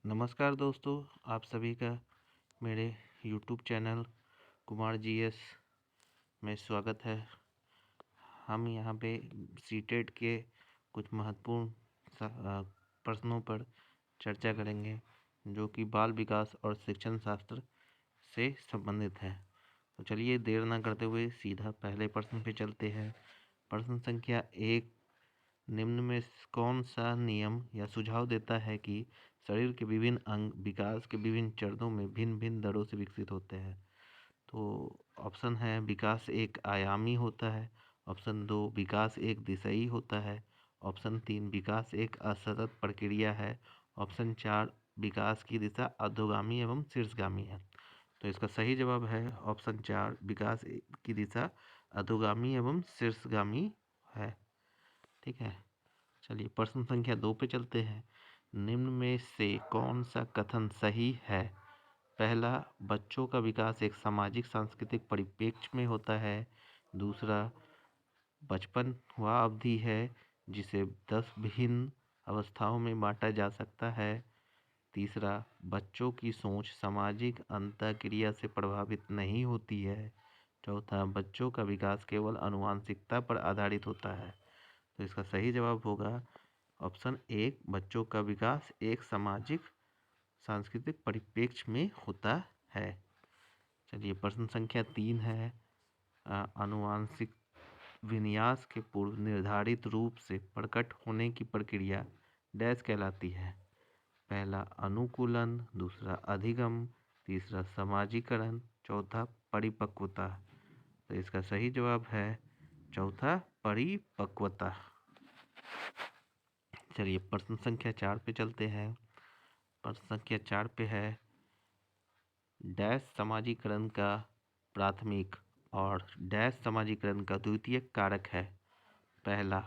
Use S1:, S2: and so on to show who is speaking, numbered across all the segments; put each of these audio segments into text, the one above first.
S1: नमस्कार दोस्तों, आप सभी का मेरे यूट्यूब चैनल कुमार जीएस में स्वागत है। हम यहाँ पे सीटेट के कुछ महत्वपूर्ण प्रश्नों पर चर्चा करेंगे जो कि बाल विकास और शिक्षण शास्त्र से संबंधित है। तो चलिए देर ना करते हुए सीधा पहले प्रश्न पे चलते हैं। प्रश्न संख्या 1, निम्न में कौन सा नियम या सुझाव देता है कि शरीर के विभिन्न अंग विकास के विभिन्न चरणों में भिन्न भिन्न दरों से विकसित होते हैं? तो ऑप्शन है विकास एक आयामी होता है, ऑप्शन 2 विकास एक दिशई होता है, ऑप्शन 3 विकास एक असतत प्रक्रिया है, ऑप्शन 4 विकास की दिशा अधोगामी एवं शीर्षगामी है। तो इसका सही जवाब है ऑप्शन 4, विकास की दिशा अधोगामी एवं शीर्षगामी है। ठीक है, चलिए प्रश्न संख्या 2 पे चलते हैं। निम्न में से कौन सा कथन सही है? पहला, बच्चों का विकास एक सामाजिक सांस्कृतिक परिप्रेक्ष्य में होता है। दूसरा, बचपन वह अवधि है जिसे 10 भिन्न अवस्थाओं में बांटा जा सकता है। तीसरा, बच्चों की सोच सामाजिक अंतःक्रिया से प्रभावित नहीं होती है। चौथा, बच्चों का विकास केवल आनुवंशिकता पर आधारित होता है। तो इसका सही जवाब होगा ऑप्शन 1, बच्चों का विकास एक सामाजिक सांस्कृतिक परिप्रेक्ष्य में होता है। चलिए प्रश्न संख्या 3 है, आनुवंशिक विन्यास के पूर्व निर्धारित रूप से प्रकट होने की प्रक्रिया डैश कहलाती है? पहला अनुकूलन, दूसरा अधिगम, तीसरा समाजीकरण, चौथा परिपक्वता। तो इसका सही जवाब है चौथा, परिपक्वता। चलिए प्रश्न संख्या 4 पे चलते हैं। प्रश्न संख्या 4 पे है, डैश समाजीकरण का प्राथमिक और डैश समाजीकरण का द्वितीयक कारक है? पहला,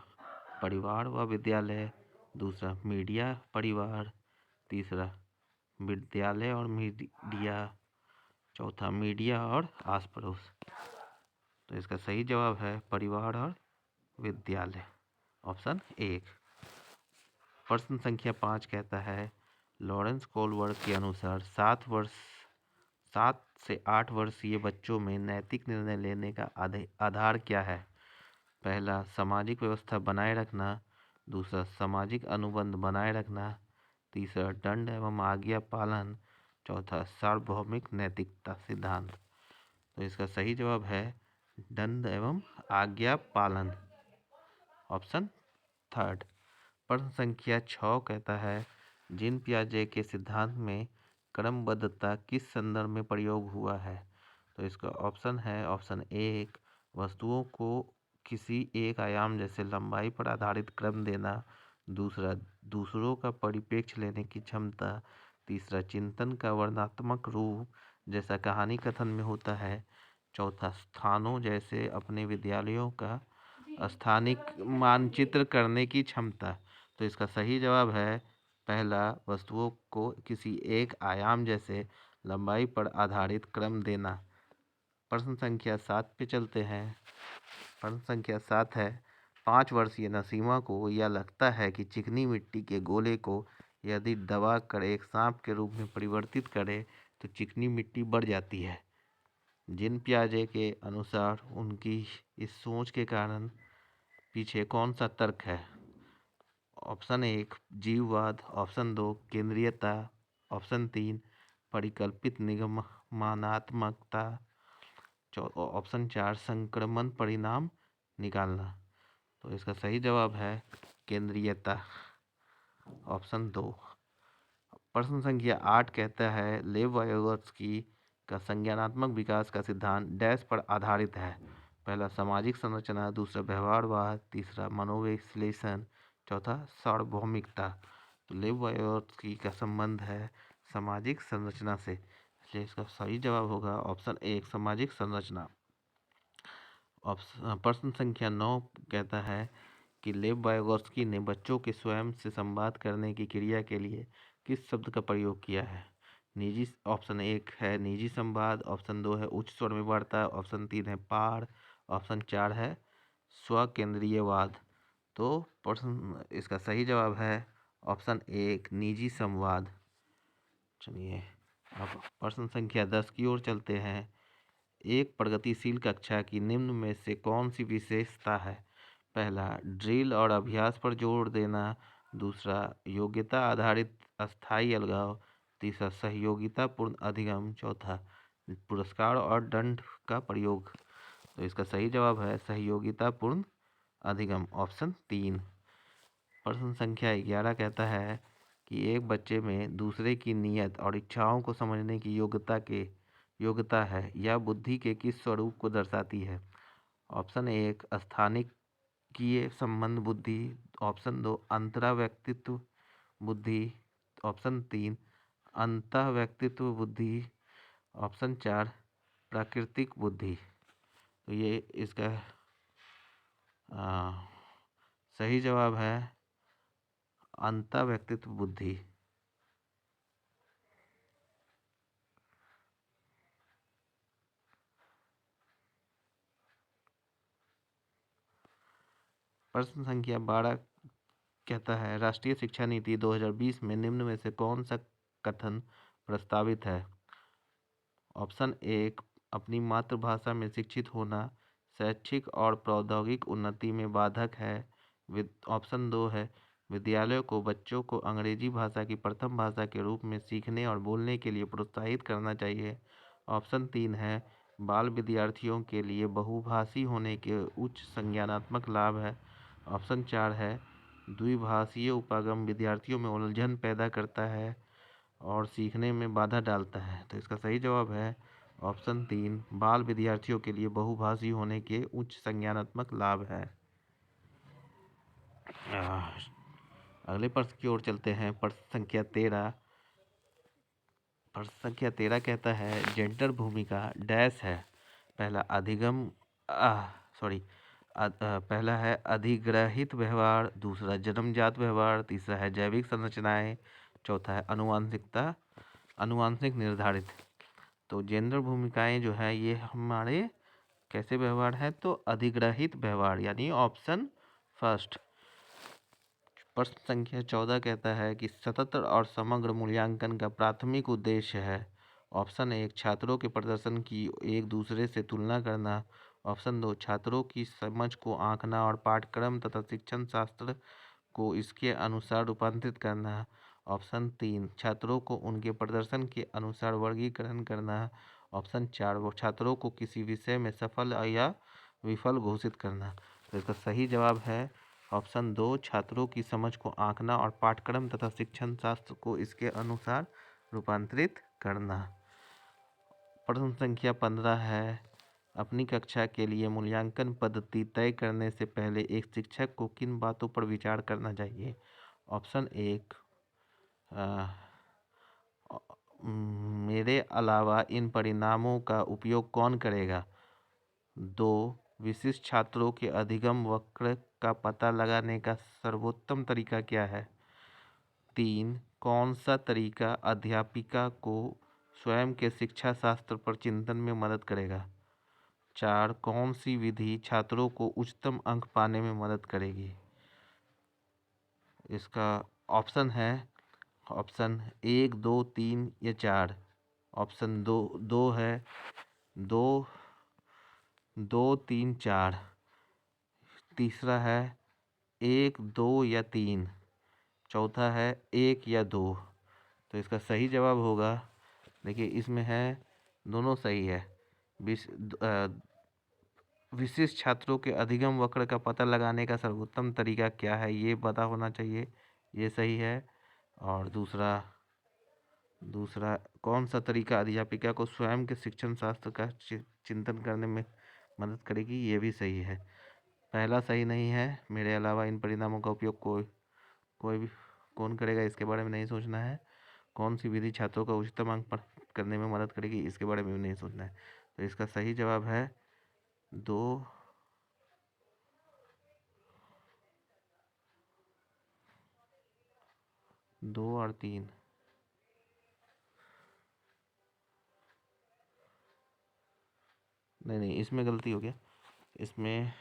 S1: परिवार व विद्यालय, दूसरा मीडिया परिवार, तीसरा विद्यालय और मीडिया, चौथा मीडिया और आस पड़ोस। तो इसका सही जवाब है परिवार और विद्यालय, ऑप्शन 1। प्रश्न संख्या 5 कहता है, लॉरेंस कोलबर्ग के अनुसार 7 से 8 वर्षीय बच्चों में नैतिक निर्णय लेने का आधार क्या है? पहला, सामाजिक व्यवस्था बनाए रखना, दूसरा सामाजिक अनुबंध बनाए रखना, तीसरा दंड एवं आज्ञा पालन, चौथा सार्वभौमिक नैतिकता सिद्धांत। तो इसका सही जवाब है दंड एवं आज्ञा पालन, ऑप्शन 3। प्रश्न संख्या 6 कहता है, जीन पियाजे के सिद्धांत में क्रमबद्धता किस संदर्भ में प्रयोग हुआ है? तो इसका ऑप्शन है ऑप्शन 1, वस्तुओं को किसी एक आयाम जैसे लंबाई पर आधारित क्रम देना, दूसरा दूसरों का परिप्रेक्ष्य लेने की क्षमता, तीसरा चिंतन का वर्णनात्मक रूप जैसा कहानी कथन में होता है, चौथा स्थानों जैसे अपने विद्यालयों का स्थानिक मानचित्र करने की क्षमता। तो इसका सही जवाब है पहला, वस्तुओं को किसी एक आयाम जैसे लंबाई पर आधारित क्रम देना। प्रश्न संख्या 7 पे चलते हैं। प्रश्न संख्या 7 है, 5 वर्षीय नसीमा को यह लगता है कि चिकनी मिट्टी के गोले को यदि दबा कर एक सांप के रूप में परिवर्तित करे तो चिकनी मिट्टी बढ़ जाती है। जीन पियाजे के अनुसार उनकी इस सोच के कारण पीछे कौन सा तर्क है? ऑप्शन 1, जीववाद, ऑप्शन 2 केंद्रीयता, ऑप्शन 3 परिकल्पित निगमनात्मकता, ऑप्शन 4 संक्रमण परिणाम निकालना। तो इसका सही जवाब है केंद्रीयता, ऑप्शन 2। प्रश्न संख्या 8 कहता है, लेव वायोगोत्स्की का संज्ञानात्मक विकास का सिद्धांत डैश पर आधारित है? पहला सामाजिक संरचना, दूसरा व्यवहारवाद, तीसरा मनोविश्लेषण, चौथा सार्वभौमिकता। तो लेव वायोगोत्स्की का संबंध है सामाजिक संरचना से, इसलिए इसका सही जवाब होगा ऑप्शन 1, सामाजिक संरचना। प्रश्न संख्या 9 कहता है कि लेव वायोगोत्स्की ने बच्चों के स्वयं से संवाद करने की क्रिया के लिए किस शब्द का प्रयोग किया है? निजी, ऑप्शन 1 है निजी संवाद, ऑप्शन 2 है उच्च स्वर में वार्ता, ऑप्शन 3 है पाठ, ऑप्शन 4 है स्वकेंद्रीयवाद। तो प्रश्न इसका सही जवाब है ऑप्शन 1, निजी संवाद। चलिए अब प्रश्न संख्या 10 की ओर चलते हैं। एक प्रगतिशील कक्षा की निम्न में से कौन सी विशेषता है? पहला, ड्रिल और अभ्यास पर जोर देना। दूसरा, योग्यता आधारित अस्थायी अलगाव। तीसरा, सहयोगितापूर्ण अधिगम। चौथा, पुरस्कार और दंड का प्रयोग। तो इसका सही जवाब है सहयोगितापूर्ण अधिगम, ऑप्शन 3। प्रश्न संख्या 11 कहता है कि एक बच्चे में दूसरे की नीयत और इच्छाओं को समझने की योग्यता है, यह बुद्धि के किस स्वरूप को दर्शाती है? ऑप्शन 1, स्थानिकीय संबंध बुद्धि। ऑप्शन 2, अंतराव्यक्तित्व बुद्धि। ऑप्शन 3, अंतःव्यक्तित्व बुद्धि। ऑप्शन 4, प्राकृतिक बुद्धि। तो ये इसका आ, सही जवाब है अंतःव्यक्तित्व बुद्धि। प्रश्न संख्या 12 कहता है राष्ट्रीय शिक्षा नीति 2020 में निम्न में से कौन सा कथन प्रस्तावित है? ऑप्शन 1, अपनी मातृभाषा में शिक्षित होना शैक्षिक और प्रौद्योगिक उन्नति में बाधक है। ऑप्शन 2 है, विद्यालयों को बच्चों को अंग्रेजी भाषा की प्रथम भाषा के रूप में सीखने और बोलने के लिए प्रोत्साहित करना चाहिए। ऑप्शन 3 है, बाल विद्यार्थियों के लिए बहुभाषी होने के उच्च संज्ञानात्मक लाभ है। ऑप्शन 4 है, द्विभाषीय उपागम विद्यार्थियों में उलझन पैदा करता है और सीखने में बाधा डालता है। तो इसका सही जवाब है ऑप्शन 3, बाल विद्यार्थियों के लिए बहुभाषी होने के उच्च संज्ञानात्मक लाभ है। अगले प्रश्न की ओर चलते हैं। प्रश्न संख्या 13 कहता है जेंडर भूमिका डैश है। पहला अधिगम सॉरी पहला है अधिग्रहित व्यवहार। दूसरा, जन्मजात व्यवहार। तीसरा है जैविक संरचनाएं। चौथा है अनुवांशिक निर्धारित। तो जेंडर भूमिकाएं जो है ये हमारे कैसे व्यवहार है? तो अधिग्रहित व्यवहार, यानी ऑप्शन फर्स्ट। प्रश्न संख्या 14 कहता है कि सतत और समग्र मूल्यांकन का प्राथमिक उद्देश्य है। ऑप्शन 1, छात्रों के प्रदर्शन की एक दूसरे से तुलना करना। ऑप्शन 2, छात्रों की समझ को आंकना और पाठ्यक्रम तथा शिक्षण शास्त्र को इसके अनुसार रूपांतरित करना। ऑप्शन 3, छात्रों को उनके प्रदर्शन के अनुसार वर्गीकरण करना। ऑप्शन 4, वो छात्रों को किसी विषय में सफल या विफल घोषित करना। तो इसका सही जवाब है ऑप्शन 2, छात्रों की समझ को आंकना और पाठ्यक्रम तथा शिक्षण शास्त्र को इसके अनुसार रूपांतरित करना। प्रश्न संख्या 15 है अपनी कक्षा के लिए मूल्यांकन पद्धति तय करने से पहले एक शिक्षक को किन बातों पर विचार करना चाहिए? ऑप्शन 1, मेरे अलावा इन परिणामों का उपयोग कौन करेगा? 2, विशिष्ट छात्रों के अधिगम वक्र का पता लगाने का सर्वोत्तम तरीका क्या है? 3, कौन सा तरीका अध्यापिका को स्वयं के शिक्षा शास्त्र पर चिंतन में मदद करेगा? 4, कौन सी विधि छात्रों को उच्चतम अंक पाने में मदद करेगी? इसका ऑप्शन है ऑप्शन 1, 2, 3 या 4। ऑप्शन दो है 2, 2, 3, 4। तीसरा है 1, 2 या 3। चौथा है 1 या 2। तो इसका सही जवाब होगा, देखिए इसमें है दोनों सही है। विशिष्ट छात्रों के अधिगम वक्र का पता लगाने का सर्वोत्तम तरीका क्या है, ये पता होना चाहिए, ये सही है। और दूसरा कौन सा तरीका अध्यापिका को स्वयं के शिक्षण शास्त्र का चिंतन करने में मदद करेगी, ये भी सही है। पहला सही नहीं है, मेरे अलावा इन परिणामों का उपयोग कोई भी कौन करेगा, इसके बारे में नहीं सोचना है। कौन सी विधि छात्रों का उच्चतम अंक प्राप्त करने में मदद करेगी, इसके बारे में भी नहीं सोचना है। तो इसका सही जवाब है 2 और 3। नहीं, इसमें गलती हो गया। इसमें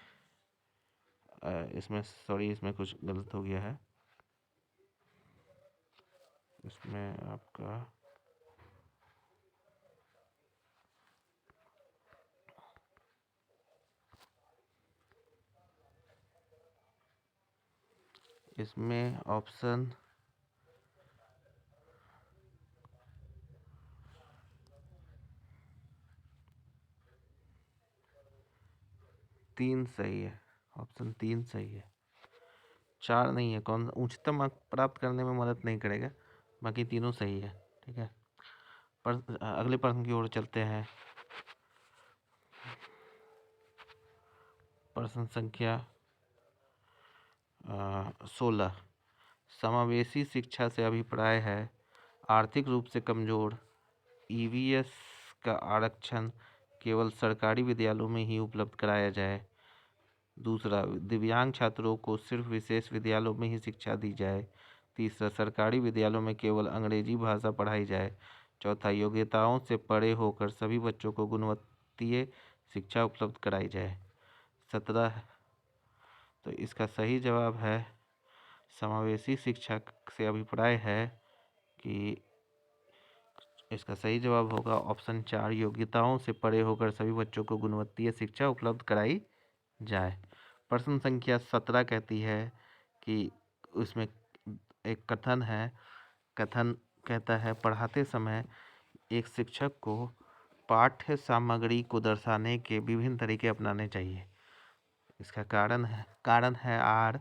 S1: सॉरी, इसमें कुछ गलत हो गया है। इसमें आपका इसमें ऑप्शन 3 सही है। ऑप्शन 3 सही है, 4 नहीं है। कौन उच्चतम अंक प्राप्त करने में मदद नहीं करेगा, बाकी तीनों सही है। ठीक है, अगले प्रश्न की ओर चलते हैं। प्रश्न संख्या 16। समावेशी शिक्षा से अभिप्राय है आर्थिक रूप से कमजोर ईवीएस का आरक्षण केवल सरकारी विद्यालयों में ही उपलब्ध कराया जाए। दूसरा, दिव्यांग छात्रों को सिर्फ विशेष विद्यालयों में ही शिक्षा दी जाए। तीसरा, सरकारी विद्यालयों में केवल अंग्रेजी भाषा पढ़ाई जाए। चौथा, योग्यताओं से परे होकर सभी बच्चों को गुणवत्तीय शिक्षा उपलब्ध कराई जाए। 17। तो इसका सही जवाब है, समावेशी शिक्षा से अभिप्राय है कि इसका सही जवाब होगा ऑप्शन 4, योग्यताओं से परे होकर सभी बच्चों को गुणवत्तीय शिक्षा उपलब्ध कराई जाए। प्रश्न संख्या 17 कहती है कि उसमें एक कथन है। कथन कहता है, पढ़ाते समय एक शिक्षक को पाठ्य सामग्री को दर्शाने के विभिन्न तरीके अपनाने चाहिए। इसका कारण है आर,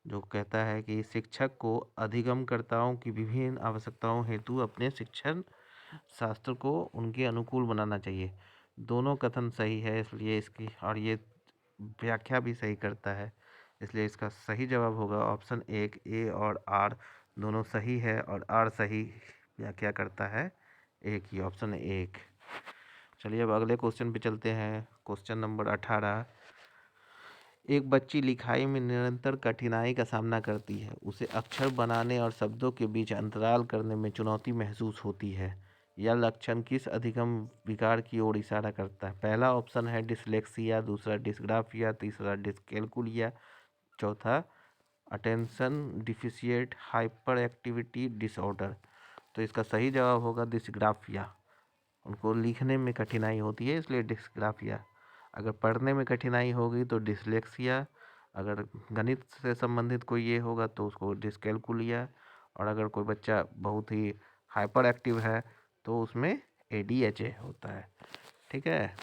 S1: जो कहता है कि शिक्षक को अधिगमकर्ताओं की विभिन्न आवश्यकताओं हेतु अपने शिक्षण शास्त्र को उनके अनुकूल बनाना चाहिए। दोनों कथन सही है, इसलिए इसकी और ये व्याख्या भी सही करता है, इसलिए इसका सही जवाब होगा ऑप्शन 1। ए और आर दोनों सही है और आर सही व्याख्या करता है ए की, ऑप्शन 1। चलिए अब अगले क्वेश्चन पे चलते हैं। Question number 18। एक बच्ची लिखाई में निरंतर कठिनाई का सामना करती है। उसे अक्षर बनाने और शब्दों के बीच अंतराल करने में चुनौती महसूस होती है। यह लक्षण किस अधिगम विकार की ओर इशारा करता है? पहला ऑप्शन है डिसलेक्सिया, दूसरा डिस्ग्राफिया, तीसरा डिसकैल्कुलिया, चौथा attention deficit hyper activity disorder. तो इसका सही जवाब होगा डिस्ग्राफिया। उनको लिखने में कठिनाई होती है, इसलिए डिस्ग्राफिया। अगर पढ़ने में कठिनाई होगी तो डिसलेक्सिया, अगर गणित से संबंधित कोई ये होगा तो उसको डिसकैल्कुलिया, और अगर कोई बच्चा बहुत ही हाइपर एक्टिव है तो उसमें ADHA होता है। ठीक है।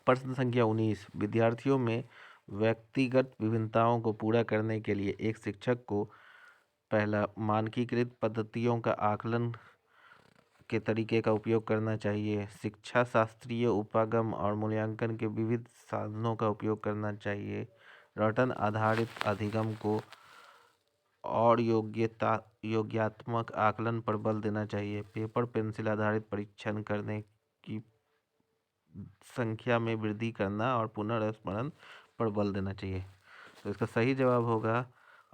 S1: प्रश्न संख्या 19। विद्यार्थियों में व्यक्तिगत विभिन्नताओं को पूरा करने के लिए एक शिक्षक को पहला, मानकीकृत पद्धतियों का आकलन के तरीके का उपयोग करना चाहिए। शिक्षा शास्त्रीय उपागम और मूल्यांकन के विविध साधनों का उपयोग करना चाहिए। रटन आधारित अधिगम को और योग्यात्मक आकलन पर बल देना चाहिए। पेपर पेंसिल आधारित परीक्षण करने की संख्या में वृद्धि करना और पुनर्स्मरण पर बल देना चाहिए। तो इसका सही जवाब होगा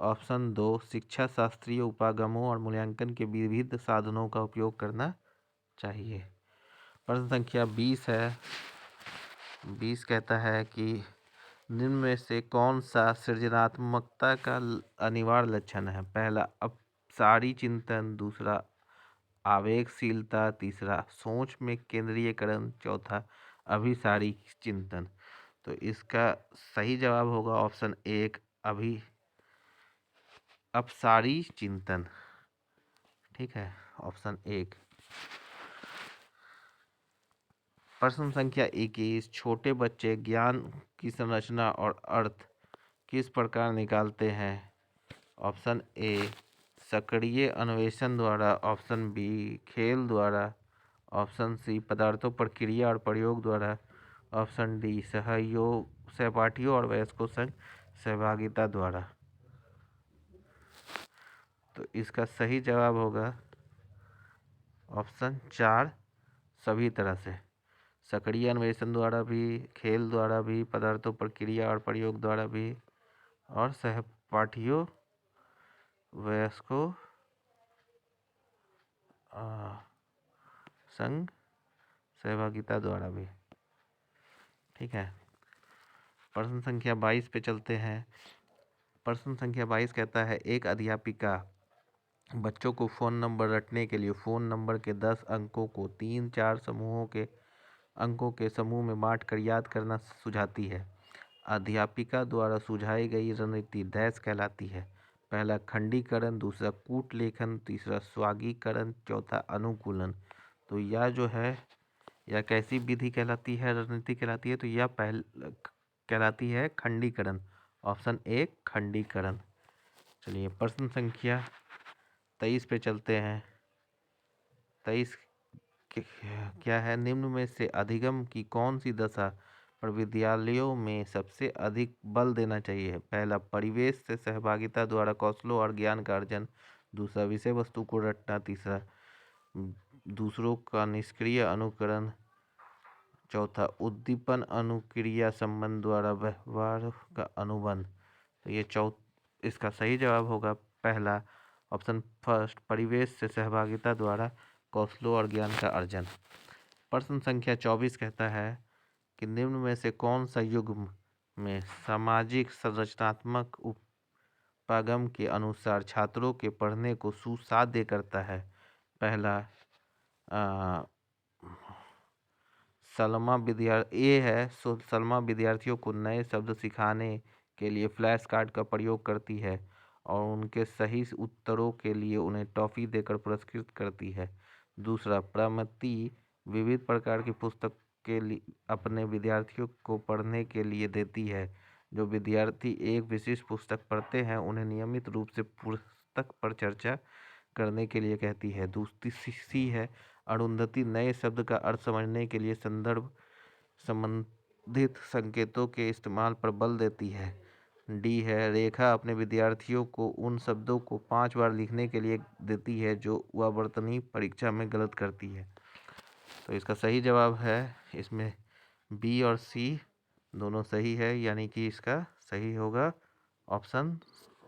S1: ऑप्शन 2, शिक्षा शास्त्रीय उपागमों और मूल्यांकन के विविध साधनों का उपयोग करना चाहिए। प्रश्न संख्या 20 है। 20 कहता है कि निम्न में से कौन सा सृजनात्मकता का अनिवार्य लक्षण है? पहला, अपसारी चिंतन, दूसरा आवेगशीलता, तीसरा सोच में केंद्रीयकरण, चौथा अभिसारी चिंतन। तो इसका सही जवाब होगा ऑप्शन 1, अपसारी चिंतन। ठीक है, ऑप्शन 1। प्रश्न संख्या 21। छोटे बच्चे ज्ञान की संरचना और अर्थ किस प्रकार निकालते हैं? ऑप्शन ए, सक्रिय अन्वेषण द्वारा, ऑप्शन बी, खेल द्वारा, ऑप्शन सी, पदार्थों पर क्रिया और प्रयोग द्वारा, ऑप्शन डी, सहपाठियों और वयस्कों संग सहभागिता द्वारा। तो इसका सही जवाब होगा ऑप्शन 4, सभी तरह से। सक्रिय अन्वेषण द्वारा भी, खेल द्वारा भी, पदार्थों पर क्रिया और प्रयोग द्वारा भी, और सहपाठियों वयस्कों संग सहभागिता द्वारा भी। ठीक है। प्रश्न संख्या 22 पे चलते हैं। प्रश्न संख्या 22 कहता है, एक अध्यापिका बच्चों को फ़ोन नंबर रटने के लिए फ़ोन नंबर के 10 अंकों को 3-4 अंकों के समूह में बांट कर याद करना सुझाती है। अध्यापिका द्वारा सुझाई गई रणनीति डैश कहलाती है। पहला खंडीकरण, दूसरा कूट लेखन, तीसरा स्वागीकरण, चौथा अनुकूलन। तो यह जो है यह कैसी विधि कहलाती है, रणनीति कहलाती है? तो यह कहलाती है खंडीकरण। Option A खंडीकरण। चलिए प्रश्न संख्या 23 पे चलते हैं। 23 क्या है? निम्न में से अधिगम की कौन सी दशा पर विद्यालयों में सबसे अधिक बल देना चाहिए? पहला परिवेश से सहभागिता द्वारा कौशलों और ज्ञान का अर्जन, दूसरा विषय वस्तु को रटना, तीसरा दूसरों का निष्क्रिय अनुकरण, चौथा उद्दीपन अनुक्रिया संबंध द्वारा व्यवहार का अनुबंध। तो ये इसका सही जवाब होगा पहला ऑप्शन फर्स्ट, परिवेश से सहभागिता द्वारा कौशलों और ज्ञान का अर्जन। प्रश्न संख्या 24 कहता है कि निम्न में से कौन सा युग्म में सामाजिक संरचनात्मक उपागम के अनुसार छात्रों के पढ़ने को सुसाध्य करता है? पहला सलमा विद्यार्थियों को नए शब्द सिखाने के लिए फ्लैश कार्ड का प्रयोग करती है और उनके सही उत्तरों के लिए उन्हें टॉफी देकर पुरस्कृत करती है। दूसरा, प्रमिति विविध प्रकार की पुस्तक के लिए अपने विद्यार्थियों को पढ़ने के लिए देती है। जो विद्यार्थी एक विशिष्ट पुस्तक पढ़ते हैं उन्हें नियमित रूप से पुस्तक पर चर्चा करने के लिए कहती है। दूसरी सी है, अरुंधति नए शब्द का अर्थ समझने के लिए संदर्भ संबंधित संकेतों के इस्तेमाल पर बल देती है। डी है, रेखा अपने विद्यार्थियों को उन शब्दों को 5 बार लिखने के लिए देती है जो वह वर्तनी परीक्षा में गलत करती है। तो इसका सही जवाब है इसमें बी और सी दोनों सही है, यानी कि इसका सही होगा ऑप्शन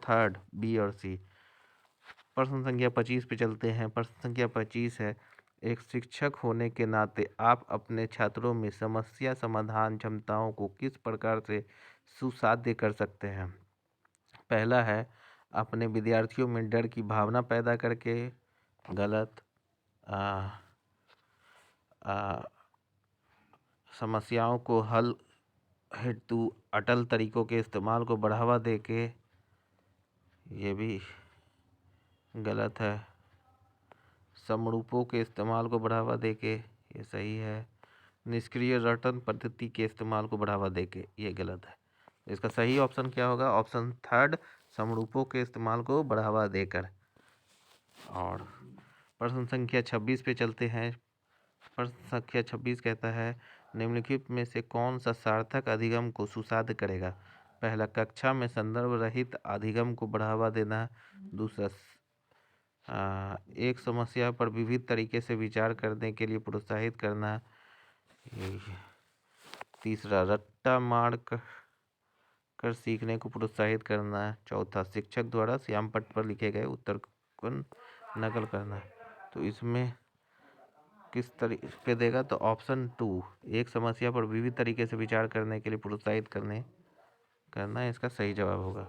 S1: थर्ड, बी और सी। प्रश्न संख्या 25 पे चलते हैं। प्रश्न संख्या 25 है, एक शिक्षक होने के नाते आप अपने छात्रों में समस्या समाधान क्षमताओं को किस प्रकार से सुसाध्य कर सकते हैं? पहला है, अपने विद्यार्थियों में डर की भावना पैदा करके। गलत। समस्याओं को हल हेतु अटल तरीकों के इस्तेमाल को बढ़ावा देके। ये भी गलत है। समरूपों के इस्तेमाल को बढ़ावा देके, ये सही है। निष्क्रिय रटन पद्धति के इस्तेमाल को बढ़ावा देके, ये गलत है। इसका सही ऑप्शन क्या होगा? ऑप्शन थर्ड, समरूपों के इस्तेमाल को बढ़ावा देकर। और प्रश्न संख्या 26 पे चलते हैं। प्रश्न संख्या 26 कहता है, निम्नलिखित में से कौन सा सार्थक अधिगम को सुसाध्य करेगा? पहला, कक्षा में संदर्भ रहित अधिगम को बढ़ावा देना। दूसरा, एक समस्या पर विविध तरीके से विचार करने के लिए प्रोत्साहित करना। तीसरा, रट्टा मार कर सीखने को प्रोत्साहित करना। चौथा, शिक्षक द्वारा श्यामपट्ट पर लिखे गए उत्तर को नकल करना। तो इसमें किस तरीके पे देगा? तो ऑप्शन 2, एक समस्या पर विविध तरीके से विचार करने के लिए प्रोत्साहित करना इसका सही जवाब होगा।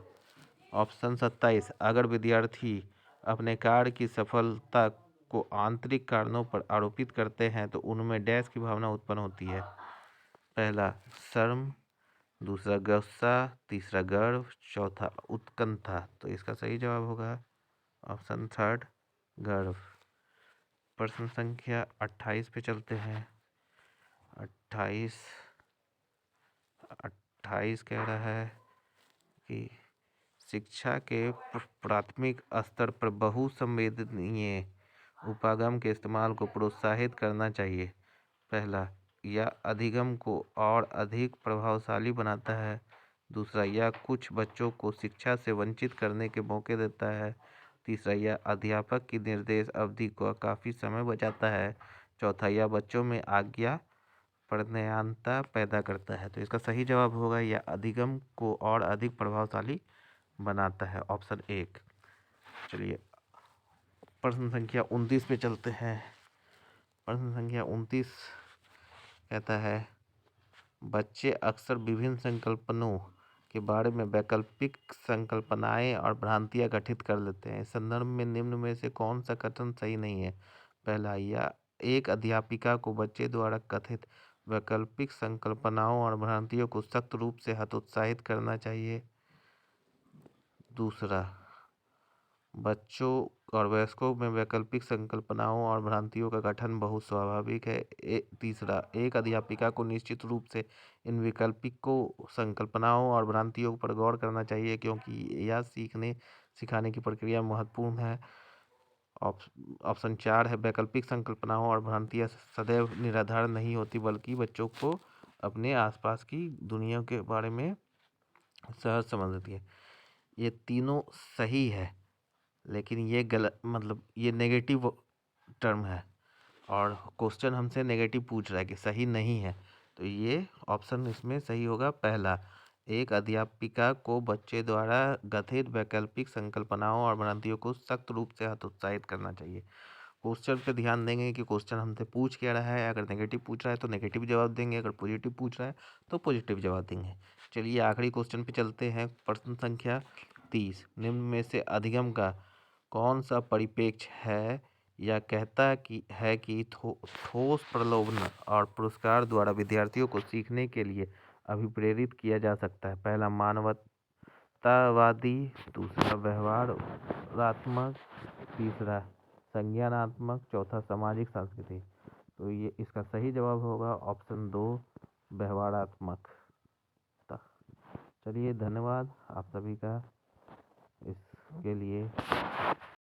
S1: ऑप्शन 27, अगर विद्यार्थी अपने कार्य की सफलता को आंतरिक कारणों पर आरोपित करते हैं तो उनमें डैश की भावना उत्पन्न होती है। पहला, शर्म, दूसरा गुस्सा, तीसरा गर्व, चौथा उत्कंठा। तो इसका सही जवाब होगा ऑप्शन थर्ड, गर्व। प्रश्न संख्या 28 पे चलते हैं। 28 कह रहा है कि शिक्षा के प्राथमिक स्तर पर बहुसंवेदनीय उपागम के इस्तेमाल को प्रोत्साहित करना चाहिए। पहला, यह अधिगम को और अधिक प्रभावशाली बनाता है। दूसरा, यह कुछ बच्चों को शिक्षा से वंचित करने के मौके देता है। तीसरा, यह अध्यापक की निर्देश अवधि को काफ़ी समय बचाता है। चौथा, यह बच्चों में आज्ञा प्रज्ञानता पैदा करता है। तो इसका सही जवाब होगा यह अधिगम को और अधिक प्रभावशाली बनाता है, ऑप्शन 1। चलिए प्रश्न संख्या 29 पे चलते हैं। प्रश्न संख्या 29 कहता है, बच्चे अक्सर विभिन्न संकल्पनों के बारे में वैकल्पिक संकल्पनाएं और भ्रांतियां गठित कर लेते हैं। इस संदर्भ में निम्न में से कौन सा कथन सही नहीं है? पहला, या एक अध्यापिका को बच्चे द्वारा कथित वैकल्पिक संकल्पनाओं और भ्रांतियों को सख्त रूप से हतोत्साहित करना चाहिए। दूसरा, बच्चों और वयस्कों में वैकल्पिक संकल्पनाओं और भ्रांतियों का गठन बहुत स्वाभाविक है। तीसरा, एक अध्यापिका को निश्चित रूप से इन वैकल्पिक को संकल्पनाओं और भ्रांतियों पर गौर करना चाहिए, क्योंकि यह सीखने सिखाने की प्रक्रिया महत्वपूर्ण है। ऑप्शन 4 है, वैकल्पिक संकल्पनाओं और भ्रांतियाँ सदैव निराधार नहीं होती, बल्कि बच्चों को अपने आसपास की दुनिया के बारे में सहज समझती है। ये तीनों सही है, लेकिन ये गलत, मतलब ये नेगेटिव टर्म है और क्वेश्चन हमसे नेगेटिव पूछ रहा है कि सही नहीं है। तो ये ऑप्शन इसमें सही होगा पहला। एक अध्यापिका को बच्चे द्वारा गठित वैकल्पिक संकल्पनाओं और भ्रांतियों को सख्त रूप से हतोत्साहित करना चाहिए। क्वेश्चन पे ध्यान देंगे कि क्वेश्चन हमसे पूछ क्या रहा है। अगर नेगेटिव पूछ रहा है तो नेगेटिव जवाब देंगे, अगर पॉजिटिव पूछ रहा है तो पॉजिटिव जवाब देंगे। चलिए आखिरी क्वेश्चन पे चलते हैं। प्रश्न संख्या 30, निम्न में से अधिगम का कौन सा परिप्रेक्ष्य है या कहता है कि ठोस प्रलोभन और पुरस्कार द्वारा विद्यार्थियों को सीखने के लिए अभिप्रेरित किया जा सकता है। पहला, मानवतावादी। दूसरा, व्यवहारात्मक। तीसरा, संज्ञानात्मक। चौथा, सामाजिक सांस्कृतिक। तो ये इसका सही जवाब होगा ऑप्शन 2, व्यवहारात्मक। चलिए धन्यवाद आप सभी का इसके लिए।